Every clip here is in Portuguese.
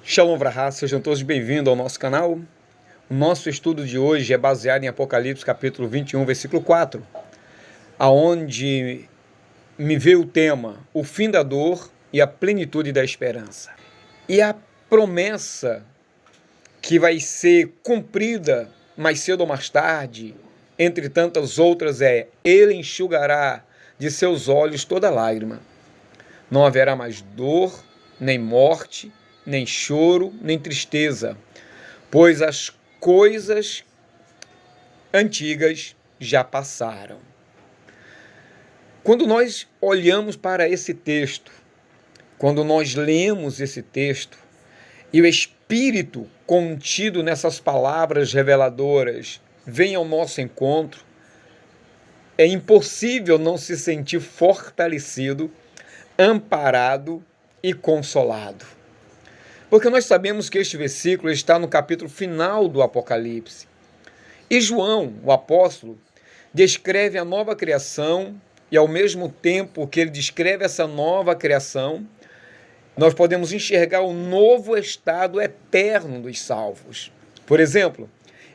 Shalom Vrahá, sejam todos bem-vindos ao nosso canal. O nosso estudo de hoje é baseado em Apocalipse capítulo 21, versículo 4, aonde me veio o tema, o fim da dor e a plenitude da esperança. E a promessa que vai ser cumprida mais cedo ou mais tarde, entre tantas outras, é: Ele enxugará de seus olhos toda lágrima. Não haverá mais dor, nem morte, nem choro, nem tristeza, pois as coisas antigas já passaram. Quando nós olhamos para esse texto, quando nós lemos esse texto, e o Espírito contido nessas palavras reveladoras vem ao nosso encontro, é impossível não se sentir fortalecido, amparado e consolado. Porque nós sabemos que este versículo está no capítulo final do Apocalipse. E João, o apóstolo, descreve a nova criação, e ao mesmo tempo que ele descreve essa nova criação, nós podemos enxergar o novo estado eterno dos salvos. Por exemplo,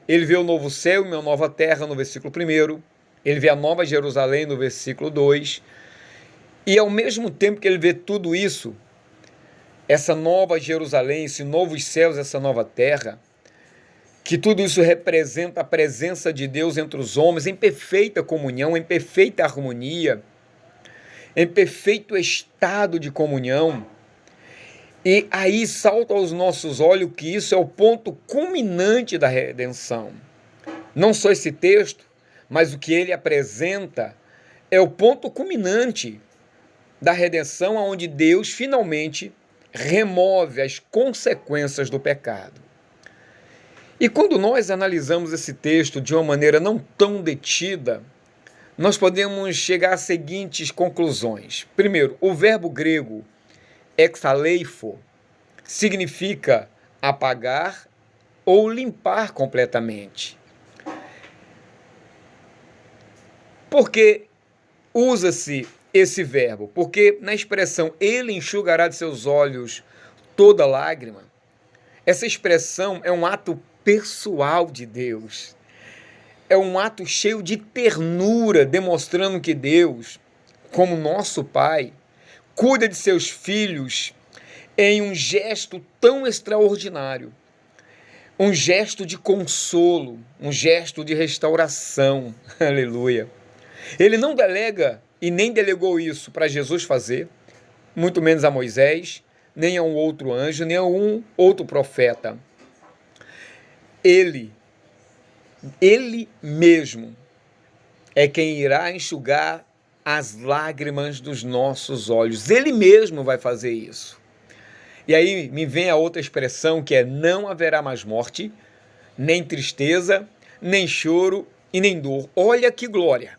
ele vê o novo céu e uma nova terra no versículo 1, ele vê a nova Jerusalém no versículo 2, e ao mesmo tempo que ele vê tudo isso, essa nova Jerusalém, esses novos céus, essa nova terra, que tudo isso representa a presença de Deus entre os homens em perfeita comunhão, em perfeita harmonia, em perfeito estado de comunhão. E aí salta aos nossos olhos que isso é o ponto culminante da redenção. Não só esse texto, mas o que ele apresenta é o ponto culminante da redenção, onde Deus finalmente remove as consequências do pecado. E quando nós analisamos esse texto de uma maneira não tão detida, nós podemos chegar às seguintes conclusões. Primeiro, o verbo grego exaleifo significa apagar ou limpar completamente. Por que usa-se esse verbo? Porque na expressão ele enxugará de seus olhos toda lágrima, essa expressão é um ato pessoal de Deus. É um ato cheio de ternura, demonstrando que Deus, como nosso Pai, cuida de seus filhos em um gesto tão extraordinário. Um gesto de consolo, um gesto de restauração. Aleluia. Ele não delega e nem delegou isso para Jesus fazer, muito menos a Moisés, nem a um outro anjo, nem a um outro profeta. Ele mesmo é quem irá enxugar as lágrimas dos nossos olhos. Ele mesmo vai fazer isso. E aí me vem a outra expressão, que é: não haverá mais morte, nem tristeza, nem choro e nem dor. Olha que glória!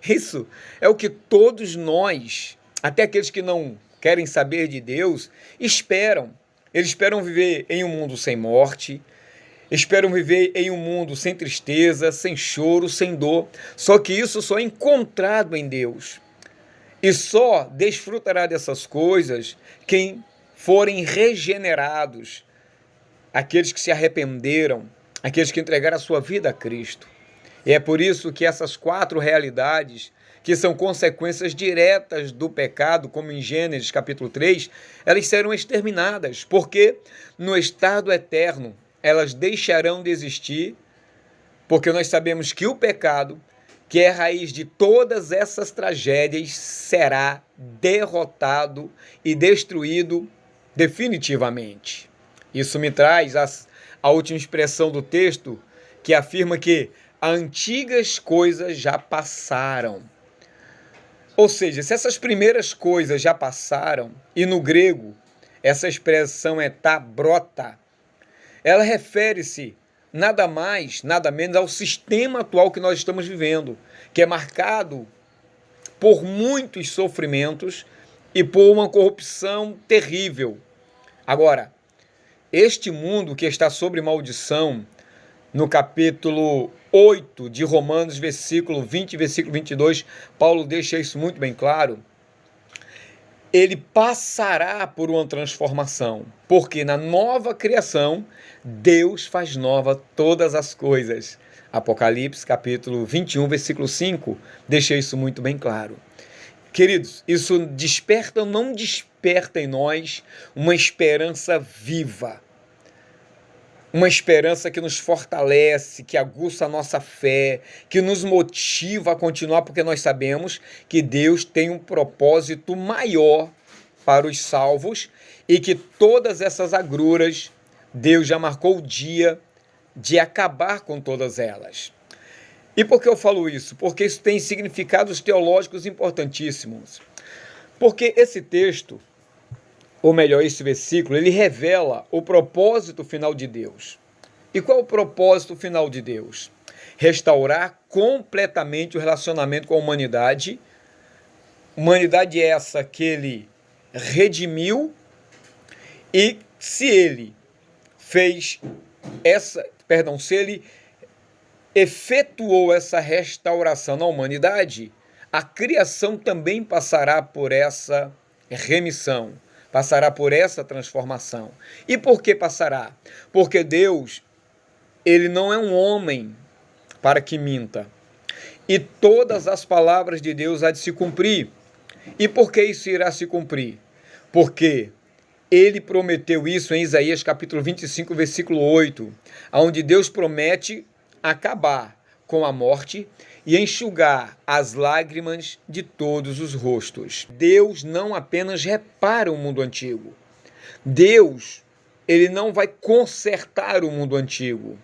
Isso é o que todos nós, até aqueles que não querem saber de Deus, esperam. Eles esperam viver em um mundo sem morte, esperam viver em um mundo sem tristeza, sem choro, sem dor. Só que isso só é encontrado em Deus. E só desfrutará dessas coisas quem forem regenerados, aqueles que se arrependeram, aqueles que entregaram a sua vida a Cristo. E é por isso que essas 4 realidades, que são consequências diretas do pecado, como em Gênesis capítulo 3, elas serão exterminadas, porque no estado eterno elas deixarão de existir, porque nós sabemos que o pecado, que é a raiz de todas essas tragédias, será derrotado e destruído definitivamente. Isso me traz a última expressão do texto, que afirma que as antigas coisas já passaram. Ou seja, se essas primeiras coisas já passaram, e no grego essa expressão é ta brota, ela refere-se nada mais, nada menos ao sistema atual que nós estamos vivendo, que é marcado por muitos sofrimentos e por uma corrupção terrível. Agora, este mundo que está sob maldição, no capítulo 8 de Romanos, versículo 20 e versículo 22, Paulo deixa isso muito bem claro. ele passará por uma transformação, porque na nova criação, Deus faz nova todas as coisas. Apocalipse, capítulo 21, versículo 5, deixa isso muito bem claro. Queridos, isso desperta ou não desperta em nós uma esperança viva? Uma esperança que nos fortalece, que aguça a nossa fé, que nos motiva a continuar, porque nós sabemos que Deus tem um propósito maior para os salvos e que todas essas agruras, Deus já marcou o dia de acabar com todas elas. E por que eu falo isso? Porque isso tem significados teológicos importantíssimos. Porque esse texto, ou melhor, esse versículo, ele revela o propósito final de Deus. E qual é o propósito final de Deus? Restaurar completamente o relacionamento com a humanidade. Humanidade essa que ele redimiu, e se ele efetuou essa restauração na humanidade, a criação também passará por essa remissão, passará por essa transformação. E por que passará? Porque Deus, ele não é um homem para que minta. E todas as palavras de Deus há de se cumprir. E por que isso irá se cumprir? Porque ele prometeu isso em Isaías capítulo 25, versículo 8, onde Deus promete acabar com a morte e enxugar as lágrimas de todos os rostos. Deus não apenas repara o mundo antigo. Deus, ele não vai consertar o mundo antigo.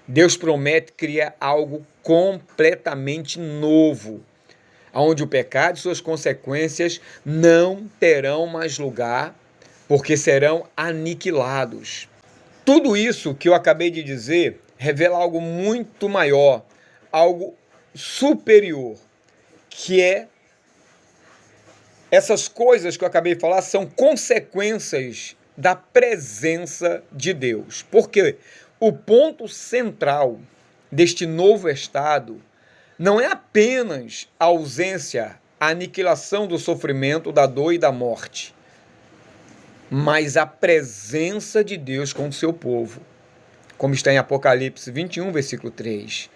Deus promete criar algo completamente novo, onde o pecado e suas consequências não terão mais lugar, porque serão aniquilados. Tudo isso que eu acabei de dizer revela algo muito maior, algo superior, que é essas coisas que eu acabei de falar são consequências da presença de Deus. Porque o ponto central deste novo estado não é apenas a ausência, a aniquilação do sofrimento, da dor e da morte, mas a presença de Deus com o seu povo, como está em Apocalipse 21, versículo 3.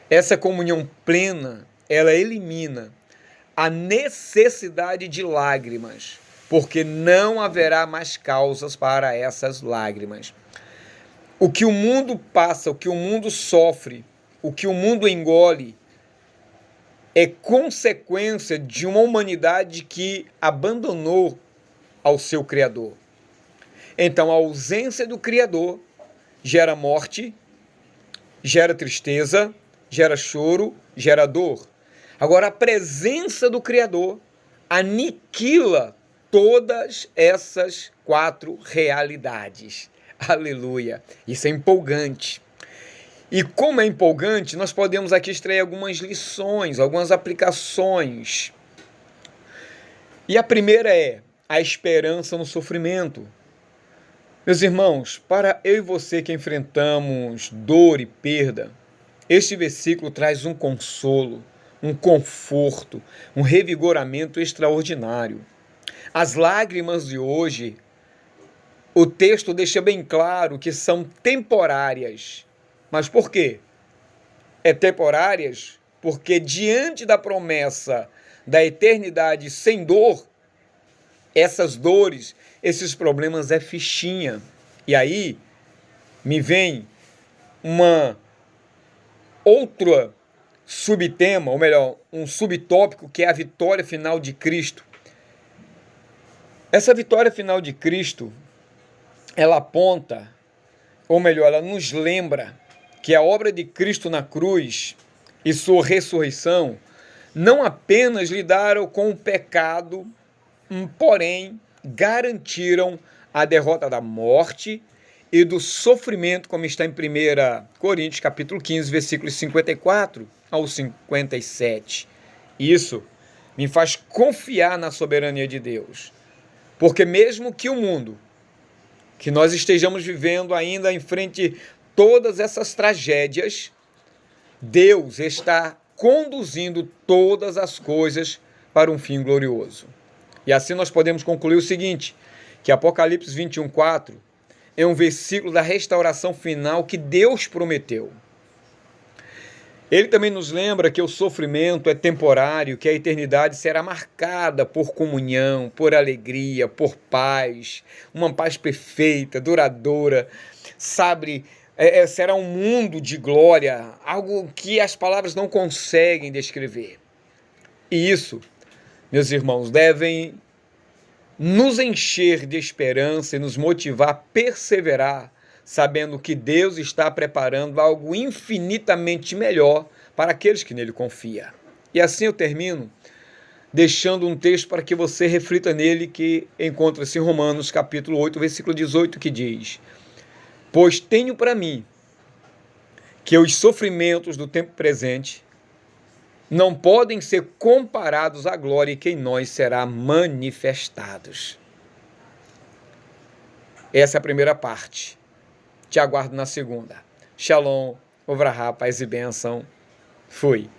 Essa comunhão plena, ela elimina a necessidade de lágrimas, porque não haverá mais causas para essas lágrimas. O que o mundo passa, o que o mundo sofre, o que o mundo engole, é consequência de uma humanidade que abandonou ao seu Criador. Então, a ausência do Criador gera morte, gera tristeza, gera choro, gera dor. Agora, a presença do Criador aniquila todas essas 4 realidades. Aleluia! Isso é empolgante. E como é empolgante, nós podemos aqui extrair algumas lições, algumas aplicações. E a primeira é a esperança no sofrimento. Meus irmãos, para eu e você que enfrentamos dor e perda, este versículo traz um consolo, um conforto, um revigoramento extraordinário. As lágrimas de hoje, o texto deixa bem claro que são temporárias. Mas por quê? É temporárias porque diante da promessa da eternidade sem dor, essas dores, esses problemas é fichinha. E aí me vem outra subtema, ou melhor, um subtópico, que é a vitória final de Cristo. Essa vitória final de Cristo, ela aponta, ou melhor, ela nos lembra que a obra de Cristo na cruz e sua ressurreição não apenas lidaram com o pecado, porém garantiram a derrota da morte e do sofrimento, como está em 1 Coríntios capítulo 15, versículos 54 ao 57. Isso me faz confiar na soberania de Deus, porque mesmo que o mundo, que nós estejamos vivendo ainda em frente todas essas tragédias, Deus está conduzindo todas as coisas para um fim glorioso. E assim nós podemos concluir o seguinte, que Apocalipse 21:4 é um versículo da restauração final que Deus prometeu. Ele também nos lembra que o sofrimento é temporário, que a eternidade será marcada por comunhão, por alegria, por paz, uma paz perfeita, duradoura, sabe? Será um mundo de glória, algo que as palavras não conseguem descrever. E isso, meus irmãos, devem nos encher de esperança e nos motivar a perseverar, sabendo que Deus está preparando algo infinitamente melhor para aqueles que nele confiam. E assim eu termino deixando um texto para que você reflita nele, que encontra-se em Romanos capítulo 8, versículo 18, que diz: pois tenho para mim que os sofrimentos do tempo presente não podem ser comparados à glória que em nós será manifestados. Essa é a primeira parte. Te aguardo na segunda. Shalom, Ovrahá, paz e bênção. Fui.